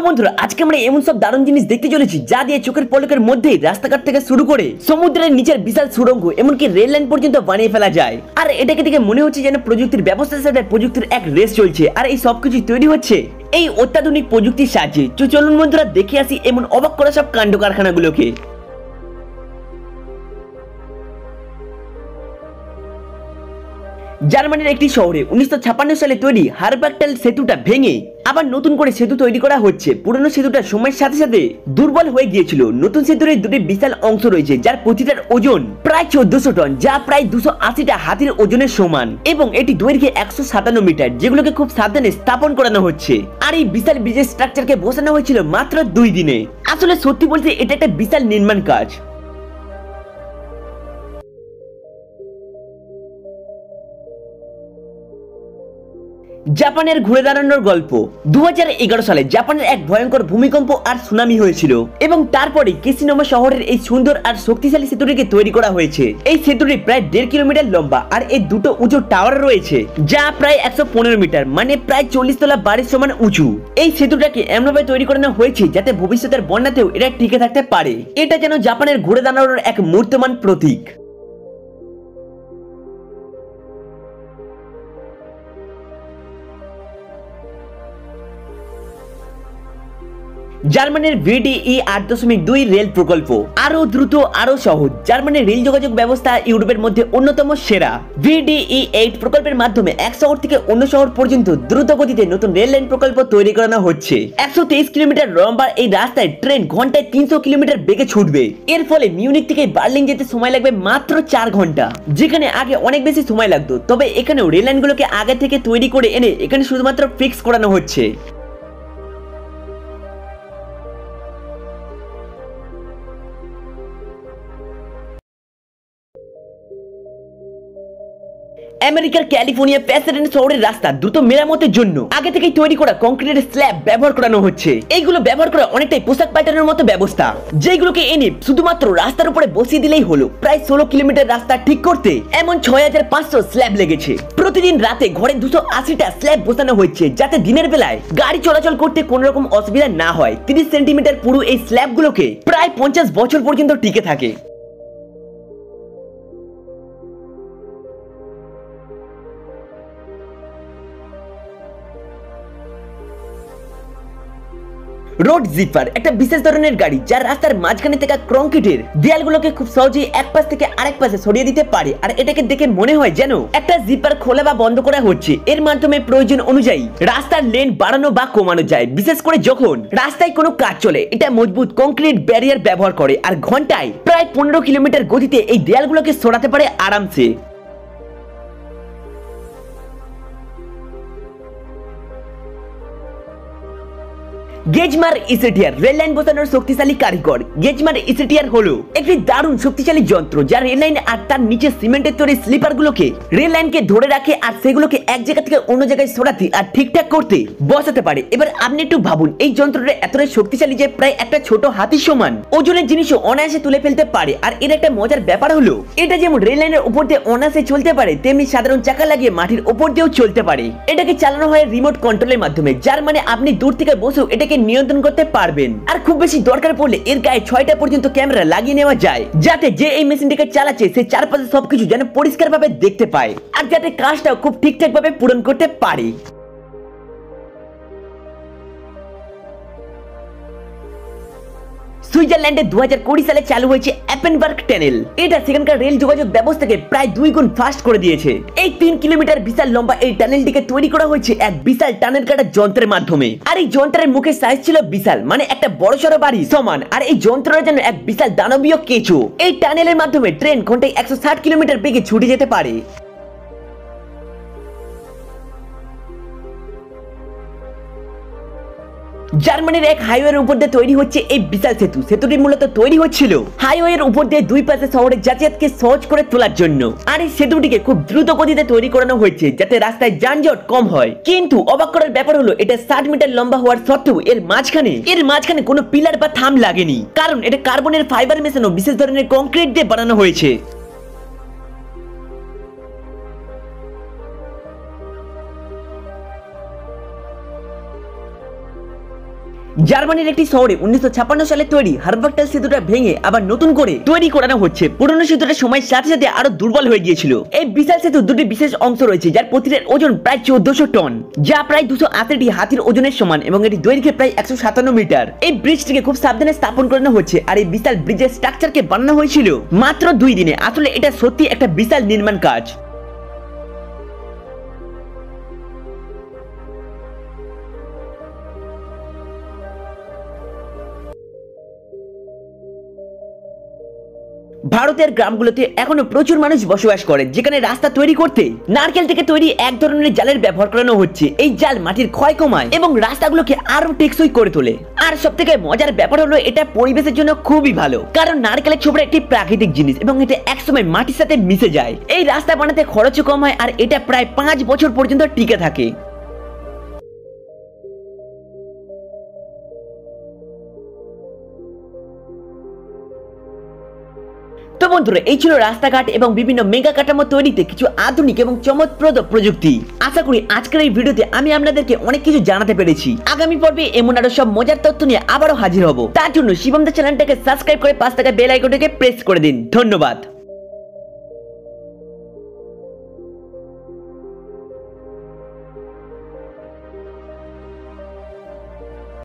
বন্ধুরা আজকে আমরা এমন সব দারুণ জিনিস দেখতে চলেছি যা দিয়ে চোখের পলকের মধ্যেই রাস্তাঘাট থেকে শুরু করে সমুদ্রের নিচের বিশাল সুড়ঙ্গ এমনকি রেল লাইন পর্যন্ত বানিয়ে ফেলা যায়। আর এটাকে দেখে মনে হচ্ছে যেন প্রযুক্তির ব্যবস্থার সাথে প্রযুক্তির এক রেস চলছে আর এই সবকিছু তৈরি হচ্ছে এই অত্যাধুনিক প্রযুক্তির সাহায্যে। চলুন বন্ধুরা দেখে আসি এমন অবাক করা সব কাণ্ড কারখানাগুলোকে। জার্মানির একটি শহরে 1956 সালে তৈরি হারবাকটাল সেতুটা ভেঙে আবার নতুন করে সেতু তৈরি করা হচ্ছে। পুরনো সেতুটা সময়ের সাথে সাথে দুর্বল হয়ে গিয়েছিল। নতুন সেতুর দুটি বিশাল অংশ রয়েছে যার প্রতিটার ওজন প্রায় 1400 টন, যা প্রায় 280টা হাতির ওজনের সমান, এবং এটি দৈর্ঘ্যে 157 মিটার, যেগুলোকে খুব সাবধানে স্থাপন করানো হচ্ছে। আর এই বিশাল ব্রিজের স্ট্রাকচারকে বসানো হয়েছিল মাত্র 2 দিনে। আসলে সত্যি বলতে এটা একটা বিশাল নির্মাণ কাজ। জাপানের ঘুরে দাঁড়ানোর গল্প। 2011 সালে জাপানের এক ভয়ঙ্কর ভূমিকম্প আর সুনামি হয়েছিল, এবং তারপরে কিশিনোমা শহরের এই সুন্দর আর শক্তিশালী সেতুটিকে তৈরি করা হয়েছে। এই সেতুটি প্রায় 1.5 কিলোমিটার লম্বা আর এর দুটো উঁচু টাওয়ার রয়েছে যা প্রায় 115 মিটার, মানে প্রায় 40 তলা বাড়ির সমান উঁচু। এই সেতুটাকে এমনভাবে তৈরি করানো হয়েছে যাতে ভবিষ্যতের বন্যাতেও এটা টিকে থাকতে পারে। এটা যেন জাপানের ঘুরে দাঁড়ানোর এক মূর্তিমান প্রতীক। জার্মানির VDE 8.2 রেল প্রকল্প আরো দ্রুত আরো সহজ। জার্মানির রেল যোগাযোগ ব্যবস্থা ইউরোপের মধ্যে অন্যতম সেরা। VDE 8 প্রকল্পের মাধ্যমে এক শহর থেকে অন্য শহর পর্যন্ত দ্রুত গতিতে নতুন রেল লাইন প্রকল্প তৈরি করানো হচ্ছে। 123 কিলোমিটার লম্বা এই রাস্তায় ট্রেন ঘন্টায় 300 কিলোমিটার বেগে ছুটবে। এর ফলে মিউনিক থেকে বার্লিন যেতে সময় লাগবে মাত্র 4 ঘন্টা, যেখানে আগে অনেক বেশি সময় লাগতো। তবে এখানেও রেল লাইনগুলোকে আগে থেকে তৈরি করে এনে এখানে শুধুমাত্র ফিক্স করানো হচ্ছে। আমেরিকার ক্যালিফোর্নিয়া প্যাসাডেনা শহরের রাস্তা দ্রুত মেরামতের জন্য আগে থেকেই তৈরি করা কংক্রিটের স্ল্যাব ব্যবহার করানো হচ্ছে। এইগুলো ব্যবহার করা অনেকটাই পোশাক পাল্টানোর মতো ব্যবস্থা, যেগুলোকে এনে শুধুমাত্র রাস্তার উপরে বসিয়ে দিলেই হলো। প্রায় 16 কিলোমিটার রাস্তা ঠিক করতে এমন 6500 স্ল্যাব লেগেছে। প্রতিদিন রাতে ঘরে 280টা স্ল্যাব বসানো হচ্ছে যাতে দিনের বেলায় গাড়ি চলাচল করতে কোনো রকম অসুবিধা না হয়। 30 সেন্টিমিটার পুরো এই স্ল্যাবগুলোকে প্রায় 50 বছর পর্যন্ত টিকে থাকে। রোড জিপার একটা বিশেষ ধরনের গাড়ি যা রাস্তার মাঝখানে থাকা কংক্রিটের দেয়ালগুলোকে খুব সহজেই এক পাশ থেকে আরেক পাশে সরিয়ে দিতে পারে। আর এটাকে দেখে মনে হয় যেন একটা জিপার খোলা বা বন্ধ করা হচ্ছে। এর মাধ্যমে প্রয়োজন অনুযায়ী রাস্তার লেন বাড়ানো বা কমানো যায়, বিশেষ করে যখন রাস্তায় কোনো কাজ চলে। এটা মজবুত কংক্রিট ব্যারিয়ার ব্যবহার করে আর ঘন্টায় প্রায় 15 কিলোমিটার গতিতে এই দেয়ালগুলোকে সরাতে পারে আরামসে। গেজমার ইসেটিয়ার রেল লাইন বসানোর শক্তিশালী কারিগর। গেজমার ইসেটিয়ার হলো একটি দারুণ শক্তিশালী যন্ত্র যা রেল লাইন আর তার নিচে সিমেন্টের তৈরি স্লিপার গুলোকে রেল লাইনকে ধরে রাখে আর সেগুলোকে এক জায়গা থেকে অন্য জায়গায় সরাতে আর ঠিকঠাক করতে বসাতে পারে। এবার আপনি একটু ভাবুন, এই যন্ত্রটা এতটাই শক্তিশালী যে প্রায় একটা ছোট হাতির সমান ওজনের জিনিসও অনায়াসে তুলে ফেলতে পারে। আর এর একটা মজার ব্যাপার হলো এটা যেমন রেল লাইনের উপর দিয়ে অনায়াসে চলতে পারে, তেমনি সাধারণ চাকা লাগিয়ে মাটির উপর দিয়েও চলতে পারে। এটাকে চালানো হয় রিমোট কন্ট্রোলের মাধ্যমে, যার মানে আপনি দূর থেকে বসেও এটাকে নিয়ন্ত্রণ করতে পারবেন। আর খুব বেশি দরকার পড়লে এর গায়ে 6টা পর্যন্ত ক্যামেরা লাগিয়ে নেওয়া যায়, যাতে যে এই মেশিনটাকে চালাচ্ছে সে চারপাশে সবকিছু যেন পরিষ্কারভাবে দেখতে পায় আর যাতে কাজটাও খুব ঠিকঠাক ভাবে পূরণ করতে পারে। সুইজারল্যান্ডে 2020 সালে চালু হয়েছে অ্যাপেনবার্গ টানেল। এটা সেখানকার রেল যোগাযোগ ব্যবস্থাকে প্রায় 2 গুণ ফাস্ট করে দিয়েছে। এই 3 কিলোমিটার বিশাল লম্বা এই টানেলটিকে তৈরি করা হয়েছে এক বিশাল টানেল কাটার যন্ত্রের মাধ্যমে। আর এই যন্ত্রের মুখের সাইজ ছিল বিশাল, মানে একটা বড়সড় বাড়ি সমান। আর এই যন্ত্রটা যেন এক বিশাল দানবীয় কেঁচো। এই টানেলের মাধ্যমে ট্রেন ঘন্টায় 160 কিলোমিটার বেগে ছুটে যেতে পারে। জার্মানির এক হাইওয়ের উপর দিয়ে তৈরি হচ্ছে এই বিশাল সেতু। সেতুটি মূলত তৈরি হচ্ছিল হাইওয়ের উপর দিয়ে দুই পাশে শহরের যাতায়াতকে সহজ করে তোলার জন্য। আর এই সেতুটিকে খুব দ্রুত গতিতে তৈরি করানো হয়েছে যাতে রাস্তায় যানজট কম হয়। কিন্তু অবাক করার ব্যাপার হলো এটা 60 মিটার লম্বা হওয়ার সত্ত্বেও এর মাঝখানে কোনো পিলার বা থাম লাগেনি, কারণ এটা কার্বনের ফাইবার মেশানো বিশেষ ধরনের কংক্রিট দিয়ে বানানো হয়েছে। জার্মানির একটি শহরে 1956 সালে তৈরি হারবাকটাল সেতুটা ভেঙে আবার নতুন করে তৈরি করানো হচ্ছে। পুরনো সেতুটা সময়ের সাথে সাথে আরো দুর্বল হয়ে গিয়েছিল। এই বিশাল সেতু দুটি বিশেষ অংশ রয়েছে, যার প্রতিটার ওজন প্রায় 1400 টন, যা প্রায় 280টি হাতির ওজনের সমান এবং এটি দৈর্ঘ্যে প্রায় 157 মিটার। এই ব্রিজটিকে খুব সাবধানে স্থাপন করানো হচ্ছে, আর এই বিশাল ব্রিজের স্ট্রাকচারকে বানানো হয়েছিল মাত্র 2 দিনে। আসলে এটা সত্যি একটা বিশাল নির্মাণ কাজ। ভারতের গ্রামগুলোতে এখনো প্রচুর মানুষ বসবাস করে, যেখানে রাস্তা তৈরি করতে নারকেল থেকে তৈরি এক ধরনের জালের ব্যবহার করানো হচ্ছে। এই জাল মাটির ক্ষয় কমায় এবং রাস্তাগুলোকে আরো টেকসই করে তোলে। আর সবথেকে মজার ব্যাপার হলো এটা পরিবেশের জন্য খুবই ভালো, কারণ নারকেলের ছোবড়া একটি প্রাকৃতিক জিনিস এবং এটা একসময় মাটির সাথে মিশে যায়। এই রাস্তা বানাতে খরচও কম হয়, আর এটা প্রায় 5 বছর পর্যন্ত টিকে থাকে। তো বন্ধুরা, এই ছিল রাস্তাঘাট এবং বিভিন্ন মেগা কাঠামো তৈরিতে কিছু আধুনিক এবং চমৎপ্রদ প্রযুক্তি। আশা করি আজকের এই ভিডিওতে আমি আপনাদেরকে অনেক কিছু জানাতে পেরেছি। আগামী পর্বে এমন আরো সব মজার তথ্য নিয়ে আবারও হাজির হব। তার জন্য শিবম দা চ্যানেলটাকে সাবস্ক্রাইব করে পাশে থাকা বেল আইকনটাকে প্রেস করে দিন। ধন্যবাদ।